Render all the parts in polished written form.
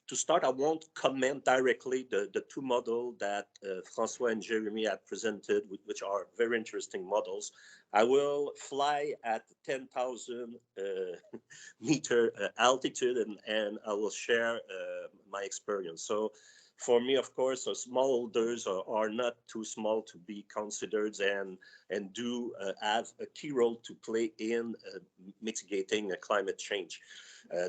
to start, I won't comment directly the two models that Francois and Jeremy had presented, which are very interesting models. I will fly at 10,000 meter altitude, and I will share my experience. So for me, of course, smallholders are not too small to be considered, and do have a key role to play in mitigating climate change.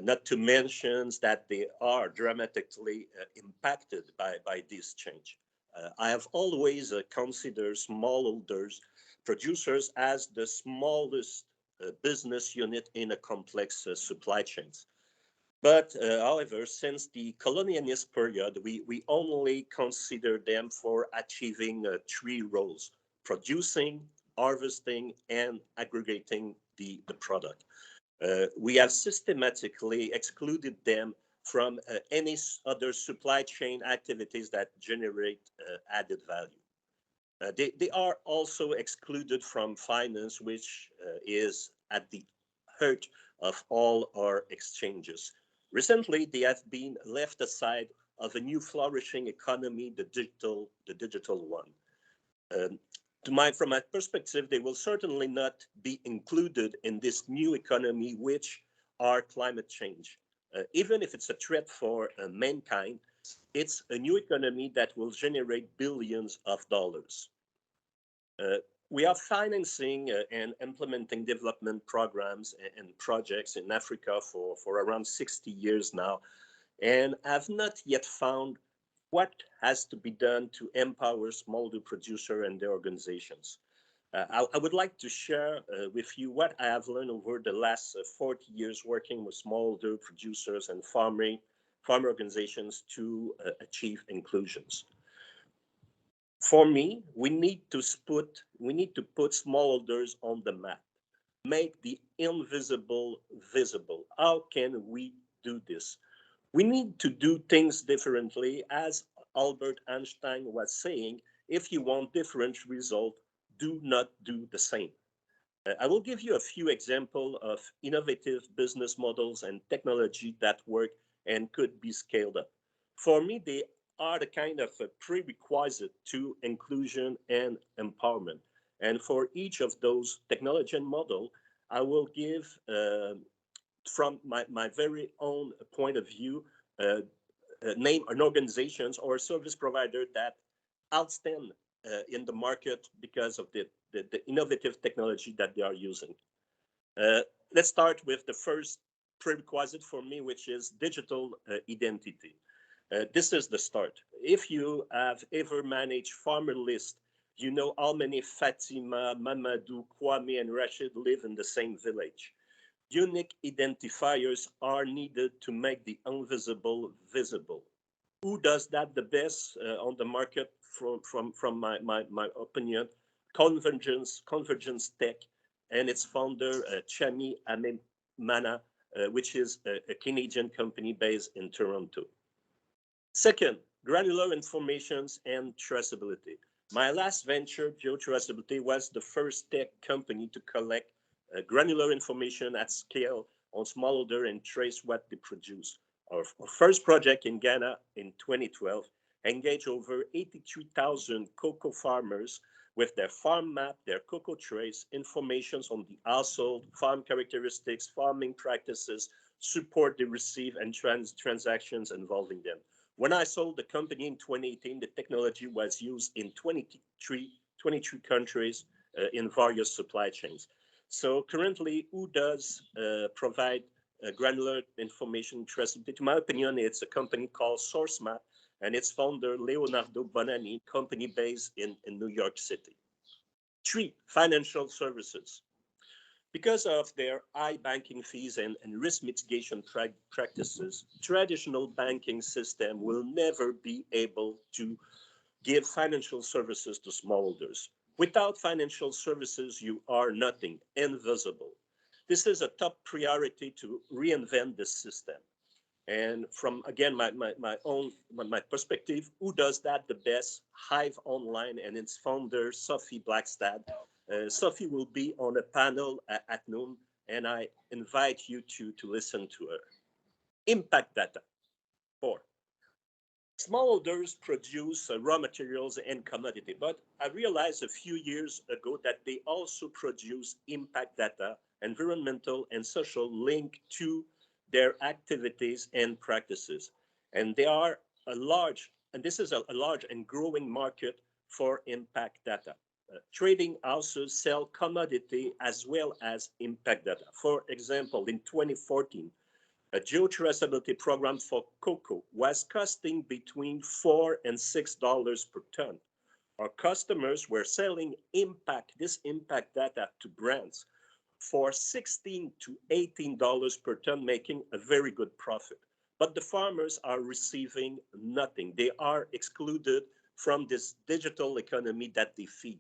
Not to mention that they are dramatically impacted by this change. I have always considered smallholders producers as the smallest business unit in a complex supply chains. But however, since the colonialist period, we only consider them for achieving three roles: producing, harvesting, and aggregating the product. We have systematically excluded them from any other supply chain activities that generate added value. They are also excluded from finance, which is at the heart of all our exchanges. Recently, they have been left aside of a new flourishing economy, the digital one. Um, from my perspective, they will certainly not be included in this new economy, which are climate change. Even if it's a threat for mankind, it's a new economy that will generate billions of dollars. Uh, we are financing and implementing development programs and projects in Africa for around 60 years now, and have not yet found what has to be done to empower smallholder producer and their organizations. I would like to share with you what I have learned over the last 40 years working with smallholder producers and farm organizations to achieve inclusions. For me, we need to put smallholders on the map, make the invisible visible. How can we do this? We need to do things differently. As Albert Einstein was saying, if you want different results, do not do the same. I will give you a few examples of innovative business models and technology that work and could be scaled up. For me, they are the kind of a prerequisite to inclusion and empowerment. And for each of those technology and model, I will give from my very own point of view, name an organizations or a service provider that outstand in the market because of the innovative technology that they are using. Uh, let's start with the first prerequisite for me, which is digital identity. This is the start. If you have ever managed farmer list, you know how many Fatima, Mamadou, Kwame, and Rashid live in the same village. Unique identifiers are needed to make the invisible visible. Who does that the best on the market from my opinion? Convergence Tech and its founder, Chami Amemana, which is a Canadian company based in Toronto. Second, granular informations and traceability. My last venture, GeoTraceability, was the first tech company to collect granular information at scale on smallholder and trace what they produce. Our first project in Ghana in 2012 engaged over 83,000 cocoa farmers with their farm map, their cocoa trace, information on the household, farm characteristics, farming practices, support they receive, and transactions involving them. When I sold the company in 2018, the technology was used in 23 countries in various supply chains. So currently, who does provide granular information traceability? To my opinion, it's a company called SourceMap, and its founder, Leonardo Bonanni, company based in New York City. Three, financial services. Because of their high banking fees and risk mitigation practices, traditional banking system will never be able to give financial services to smallholders. Without financial services, you are nothing, invisible. This is a top priority to reinvent the system. And from again my perspective, who does that the best? Hive Online and its founder Sophie Blackstad. Sophie will be on a panel at noon, and I invite you to listen to her. Impact data. 4. Smallholders produce raw materials and commodity, but I realized a few years ago that they also produce impact data, environmental and social link to their activities and practices. And they are a large, and this is a large and growing market for impact data. Trading houses sell commodity as well as impact data. For example, in 2014, a geotraceability program for cocoa was costing between $4 and $6 per ton. Our customers were selling this impact data to brands for $16 to $18 per ton, making a very good profit. But the farmers are receiving nothing. They are excluded from this digital economy that they feed.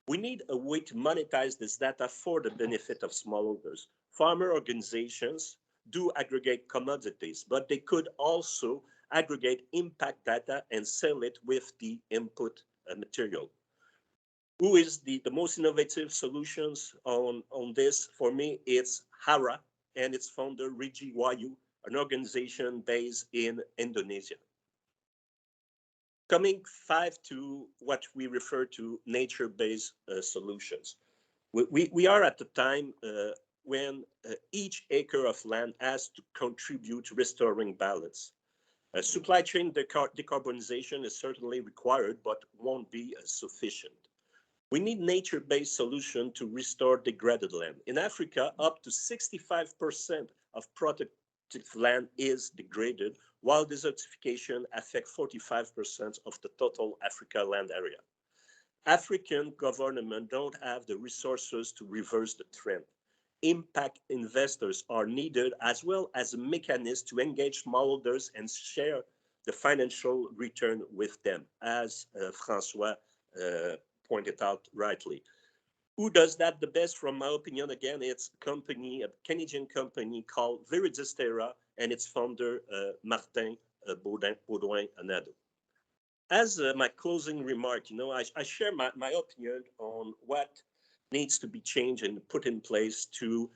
We need a way to monetize this data for the benefit of smallholders. Farmer organizations do aggregate commodities, but they could also aggregate impact data and sell it with the input material. Who is the most innovative solutions on this? For me, it's HARA and its founder, Rigi Wayu, an organization based in Indonesia. Coming 5 to what we refer to nature-based solutions. We are at the time when each acre of land has to contribute to restoring balance. Supply chain decarbonization is certainly required, but won't be sufficient. We need nature-based solution to restore degraded land. In Africa, up to 65% of productive land is degraded, while desertification affects 45% of the total Africa land area. African governments don't have the resources to reverse the trend. Impact investors are needed, as well as a mechanism to engage smallholders and share the financial return with them, as Francois pointed out rightly. Who does that the best, from my opinion? Again, it's a Canadian company called Viridistera, and its founder, Martin Baudouin-Anado. As my closing remark, I share my opinion on what needs to be changed and put in place to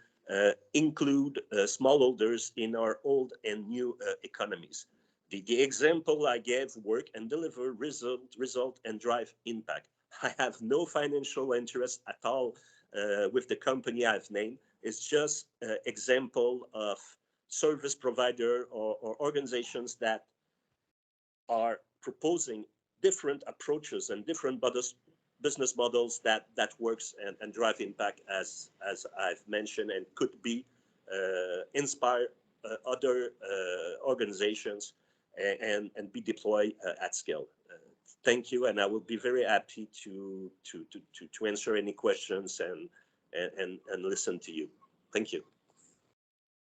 include smallholders in our old and new economies. The example I gave work and deliver result and drive impact. I have no financial interest at all with the company I've named. It's just an example of service provider or organizations that are proposing different approaches and different business models that works and drive impact, as I've mentioned, and could be inspire other organizations and be deployed at scale. Thank you, and I will be very happy to answer any questions and listen to you. Thank you.